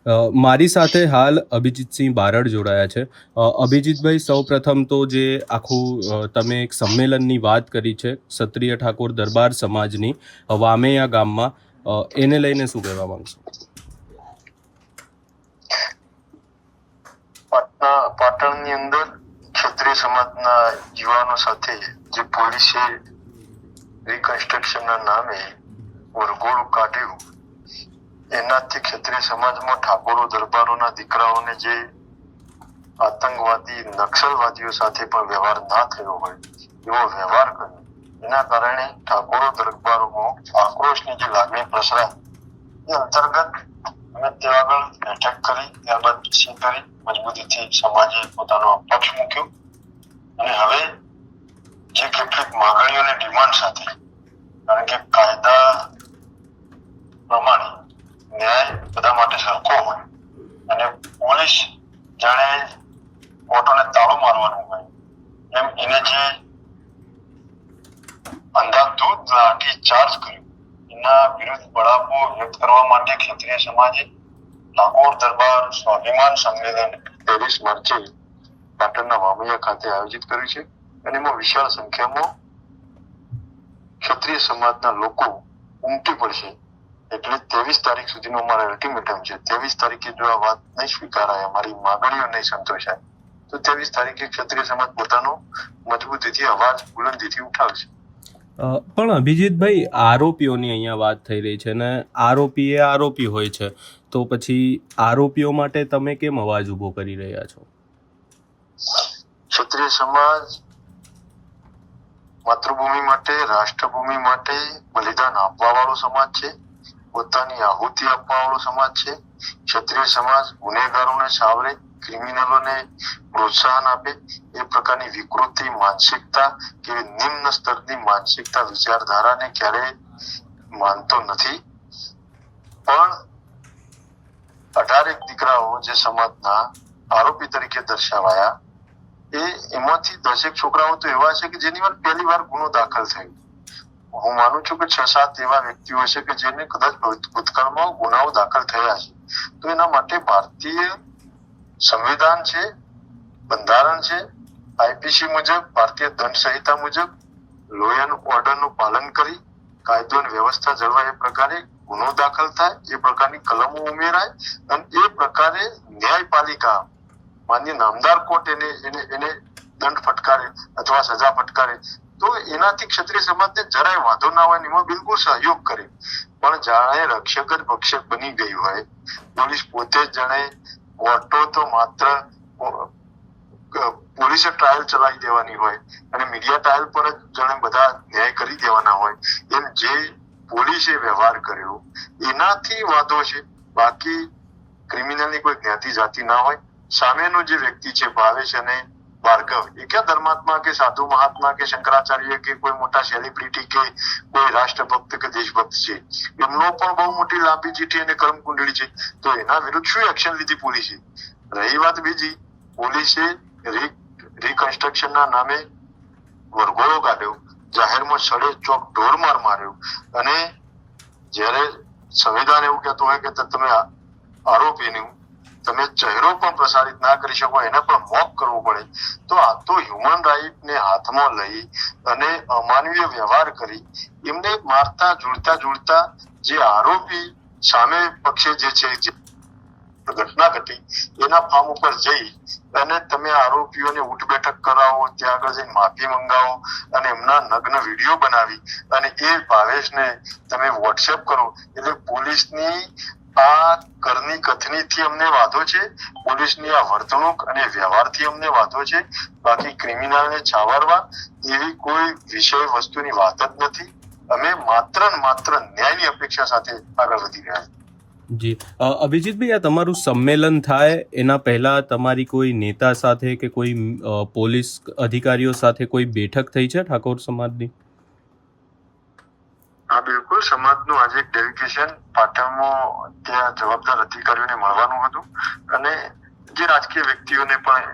મારી સાથે હાલ અભિજીતસિંહ બારડ જોડાયા છે. અભિજીતભાઈ, સૌપ્રથમ તો જે આખું તમે એક સંમેલનની વાત કરી છે ક્ષત્રિય ઠાકોર દરબાર સમાજની વામેયા ગામમાં, એને લઈને શું કહેવા માંગશો? પાટણની અંદર ક્ષત્રિય સમાજના યુવાનો સાથે જે પોલીસે રિકન્સ્ટ્રક્શનના નામે વરઘોડું કાઢ્યું, એનાથી ક્ષત્રિય સમાજમાં ઠાકોરો દરબારોના દીકરાઓને જે આતંકવાદી નક્સલવાદીઓ સાથે પણ વ્યવહાર ના થયો હોય એવો વ્યવહાર કર્યો, એના કારણે ઠાકોરો દરબારોમાં આક્રોશની જે લાગણી પ્રસરાઈ એ અંતર્ગત અમે ત્યાં આગળ બેઠક કરી, ત્યારબાદ ડીસી કરી, મજબૂતીથી સમાજે પોતાનો પક્ષ મૂક્યો અને હવે જે કેટલીક માંગણીઓને ડિમાન્ડ સાથે, કારણ કે કાયદા પ્રમાણે ન્યાય બધા માટે સરખો હોય અને પોલીસ જાણે કોર્ટોને તાળું મારવાનું હોય એમ એને જે અંધાધૂંધ લાઠી ચાર્જ કર્યો, એના વિરુદ્ધ બળાપો વ્યક્ત કરવા માટે ક્ષત્રિય સમાજે ઠાકોર દરબાર સ્વાભિમાન સંમેલન 23 માર્ચે પાટણના વામૈયા ખાતે આયોજિત કર્યું છે અને એમાં વિશાળ સંખ્યામાં ક્ષત્રિય સમાજના લોકો ઉમટી પડશે. એટલે 23 તારીખ સુધીનો અમારો અલ્ટિમેટમ છે. 23 તારીખે જો આ વાત નહીં સ્વીકારાય, અમારી માંગણીઓ નહીં સંતોષાય, તો 23 તારીખે ક્ષત્રિય સમાજ પોતાનો મજબૂતીથી અવાજ બુલંદીથી ઉઠાવશે. પણ અભિજીતભાઈ, આરોપીઓની અહીંયા વાત થઈ રહી છે ને આરોપી એ આરોપી હોય છે, તો પછી આરોપીઓ માટે તમે કેમ અવાજ ઉભો કરી રહ્યા છો? ક્ષત્રિય સમાજ માતૃભૂમિ માટે, રાષ્ટ્રભૂમિ માટે બલિદાન આપવા વાળો સમાજ છે, પોતાની આહુતિ આપવા વાળો સમાજ છે. ક્ષત્રિય સમાજ ગુનેગારોને સાવરે, ક્રિમિનલોને પ્રોત્સાહન આપે એ પ્રકારની વિકૃતિ માનસિકતા કે નિમ્ન સ્તરની માનસિકતા વિચારધારાને ક્યારેય માનતો નથી. પણ 18 દીકરાઓ જે સમાજના આરોપી તરીકે દર્શાવાયા, એમાંથી 10 છોકરાઓ તો એવા છે કે જેની વાર પહેલી વાર ગુનો દાખલ થયો. હું માનું છું કે 6-7 એવા વ્યક્તિઓ હશે કે જેને કદાચ ભૂતકાળમાં ગુનાઓ દાખલ થયા છે. તો એના માટે ભારતીય સંવિધાન છે, બંધારણ છે, આઈપીસી મુજબ, ભારતીય દંડ સંહિતા મુજબ લો એન્ડ ઓર્ડરનું પાલન કરી કાયદો અને વ્યવસ્થા જળવાય એ પ્રકારે ગુનો દાખલ થાય, એ પ્રકારની કલમો ઉમેરાય અને એ પ્રકારે ન્યાયપાલિકા માન્ય નામદાર કોર્ટ એને દંડ ફટકારે અથવા સજા ફટકારે તો એનાથી ક્ષત્રિય સમાજને જરાય વાંધો ના હોય, એમાં બિલકુલ સહયોગ કરે. પણ જાણે રક્ષક જ ભક્ષક બની ગઈ હોય, પોલીસ પોતે જ જાણે કોર્ટો તો માત્ર પોલીસે ટ્રાયલ ચલાવી દેવાની હોય અને મીડિયા ટ્રાયલ પર જ જાણે બધા ન્યાય કરી દેવાના હોય, એમ જે પોલીસે વ્યવહાર કર્યો એનાથી વાંધો છે. બાકી ક્રિમિનલની કોઈ જ્ઞાતિ જાતિ ના હોય. સામેનો જે વ્યક્તિ છે ભાવેશ અને ભાર્ગવ, એ ક્યાં ધર્માત્મા કે સાધુ મહાત્મા કે શંકરાચાર્ય કે કોઈ મોટા સેલિબ્રિટી કે કોઈ રાષ્ટ્રભક્ત કે દેશભક્ત છે, એમનો પણ બહુ મોટી લાંબી ચીઠી અને કર્મ કુંડળી છે. તો એના વિરુદ્ધ શું એક્શન લીધી પોલીસે? રહી વાત બીજી, પોલીસે રિકન્સ્ટ્રક્શનના નામે વરઘોડો કાઢ્યો, જાહેરમાં સડે ચોક ઢોરમાર માર્યો અને જ્યારે સંવિધાન એવું કહેતું હોય કે તમે આરોપીનું તમે ચહેરો પણ પ્રસારિત ના કરી શકો, એને પણ મોક કરવો પડે, તો આ તો હ્યુમન રાઇટને હાથમાં લઈ અને અમાનવીય વ્યવહાર કરી એમને મારતા જોડતા જે આરોપી સામે પક્ષે જે છે જે ઘટના ઘટી એના ફાર્મ ઉપર જઈ અને તમે આરોપીઓને ઉઠ બેઠક કરાવો, ત્યાં આગળ જઈને માફી મંગાવો અને એમના નગ્ન વિડીયો બનાવી અને એ ભાવેશને તમે વોટ્સએપ કરો, એટલે પોલીસની આ કરની કથનીથી અમને વાંધો છે, પોલીસની આ વર્તણૂક અને વ્યવહારથી અમને વાંધો છે. બાકી ક્રિમિનલને છાવરવા એવી કોઈ વિષય વસ્તુની વાત જ નથી. અમે માત્ર ને માત્ર ન્યાયની અપેક્ષા સાથે આગળ વધી રહ્યા છીએ. જી અભિજીતભાઈ, આ તમારું સંમેલન થાય એના પહેલા તમારી કોઈ નેતા સાથે કે કોઈ પોલીસ અધિકારીઓ સાથે કોઈ બેઠક થઈ છે ઠાકોર સમાજની? હા બિલકુલ, સમાજનું આજે એક ડેલિગેશન પાટણમાં ત્યાં જવાબદાર અધિકારીઓને મળવાનું હતું અને જે રાજકીય વ્યક્તિઓને પણ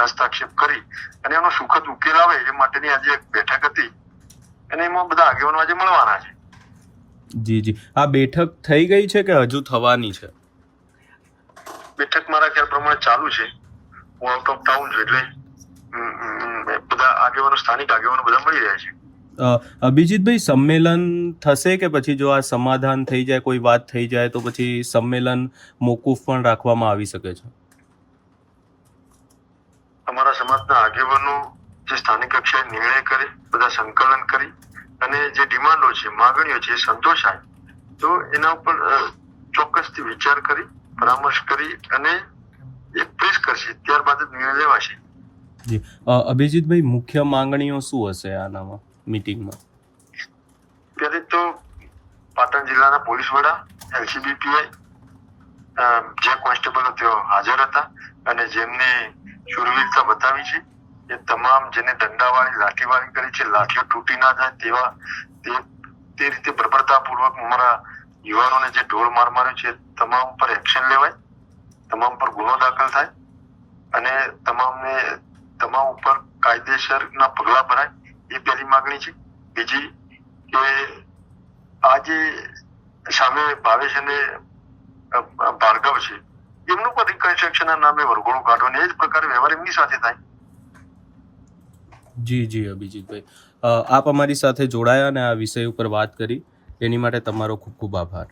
હસ્તાક્ષેપ કરી અને એનો સુખદ ઉકેલ આવે એ માટેની આજે એક બેઠક હતી અને એમાં બધા આગેવાનો આજે મળવાના છે. જી, આ બેઠક થઈ ગઈ છે કે હજુ થવાની છે? બેઠક મારા ખ્યાલ પ્રમાણે ચાલુ છે. હું આઉટ ઓફ ટાઉન છું એટલે બધા આગેવાનો, સ્થાનિક આગેવાનો બધા મળી રહ્યા છે. અભિજીતભાઈ, સંમેલન થશે કે પછી જો આ સમાધાન થઈ જાય, કોઈ વાત થઈ જાય તો પછી સંમેલન મોકૂફ પણ રાખવામાં આવી શકે છે? અમારા સમાજના આગેવાનો જે સ્થાનિક કક્ષાએ નિર્ણય કરે, બધા સંકલન કરી અને જે ડિમાન્ડો છે, માગણીઓ છે એ સંતોષાય તો એના ઉપર ચોક્કસથી વિચાર કરી, પરામર્શ કરી અને એક પ્રેસ કરશે, ત્યારબાદ જ નિર્ણય લેવાશે. જી, અભિજીતભાઈ, મુખ્ય માંગણીઓ શું હશે આનામાં, મીટિંગમાં? ત્યારે તો પાટણ જિલ્લાના પોલીસ વડા, LCBPI, જે કોન્સ્ટેબલો તેઓ હાજર હતા અને જેમને શૂરવીરતા બતાવી છે એ તમામ, જેને દંડાવાળી, લાઠીવાળી કરી છે, લાઠીઓ તૂટી ના જાય તેવા તે રીતે બર્બરતાપૂર્વક અમારા યુવાનોને જે ઢોર માર માર્યો છે તમામ પર એક્શન લેવાય, તમામ પર ગુનો દાખલ થાય અને તમામ ઉપર કાયદેસરના પગલા ભરાય, એ પહેલી માગણી છે. બીજી કે આ જે સામે ભાવેશ અને ભાર્ગવ છે એમનું પણ રિકન્સ્ટ્રક્શનના નામે વરઘોડું કાઢો ને એ જ પ્રકારે વ્યવહાર એમની સાથે થાય. જી અભિજીતભાઈ, આપ અમારી સાથે જોડાયા અને આ વિષય ઉપર વાત કરી એની માટે તમારો ખૂબ ખૂબ આભાર.